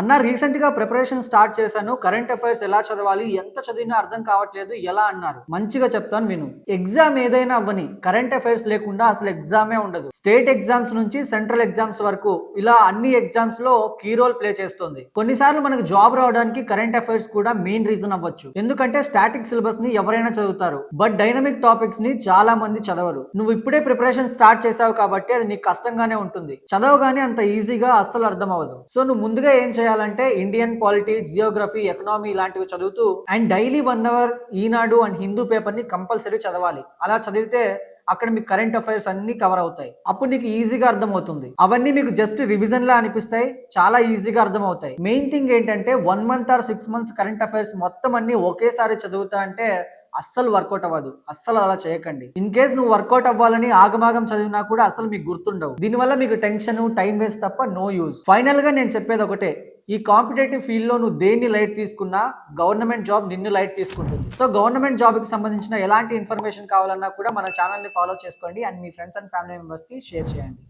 అన్న రీసెంట్ గా preparation start చేశాను. కరెంట్ అఫైర్స్ ఎలా చదవాలి? ఎంత చదివినా అర్థం కావట్లేదు ఎలా అన్నారు? మంచిగా చెప్తాను విను. ఎగ్జామ్ ఏదైనా అవ్వని కరెంట్ అఫైర్స్ లేకుండా అసలు ఎగ్జామే ఉండదు. స్టేట్ ఎగ్జామ్స్ నుంచి సెంట్రల్ ఎగ్జామ్స్ వరకు ఇలా అన్ని ఎగ్జామ్స్ లో కీ రోల్ ప్లే చేస్తుంది. కొన్నిసార్లు మనకు జాబ్ రావడానికి కరెంట్ అఫైర్స్ కూడా మెయిన్ రీజన్ అవ్వచ్చు. ఎందుకంటే స్టాటిక్ సిలబస్ ని ఎవరైనా చదువుతారు, బట్ డైనమిక్ టాపిక్స్ ని చాలా మంది చదవరు. నువ్వు ఇప్పుడే ప్రిపరేషన్ స్టార్ట్ చేసావు కాబట్టి అది నీకు కష్టంగానే ఉంటుంది. చదవగానే అంత ఈజీగా అస్సలు అర్థం అవ్వదు. సో నువ్వు ముందుగా ఏం చేయాలంటే ఇండియన్ పాలిటిక్స్, జియోగ్రఫీ, ఎకనామీ ఇలాంటివి చదువుతూ and daily 1 hour Eenadu and Hindu paper ని కంపల్సరీ చదవాలి. అలా చదివితే అక్కడ మీకు కరెంట్ అఫైర్స్ అన్ని కవర్ అవుతాయి. అప్పుడు నీకు ఈజీగా అర్థమవుతుంది. అవన్నీ మీకు జస్ట్ రివిజన్ లా అనిపిస్తాయి, చాలా ఈజీగా అర్థమవుతాయి. మెయిన్ థింగ్ ఏంటంటే 1 month or 6 months current affairs మొత్తం అన్ని ఒకేసారి చదువుతా అంటే అస్సలు వర్కౌట్ అవ్వదు. అస్సలు అలా చేయకండి. ఇన్ కేస్ నువ్వు వర్కౌట్ అవ్వాలని ఆగమాగం చదివినా కూడా అసలు మీకు గుర్తుండవు. దీనివల్ల మీకు టెన్షన్, టైం వేస్ట్ తప్ప నో యూజ్. ఫైనల్ గా నేను చెప్పేది ఒకటే, ఈ కాంపిటేటివ్ ఫీల్డ్ లో నువ్వు దేన్ని లైట్ తీసుకున్నా గవర్నమెంట్ జాబ్ నిన్ను లైట్ తీసుకుంటుంది. సో గవర్నమెంట్ జాబ్ కి సంబంధించిన ఎలాంటి ఇన్ఫర్మేషన్ కావాలన్నా కూడా మన ఛానల్ ని ఫాలో చేసుకోండి and me friends and family members కి షేర్ చేయండి.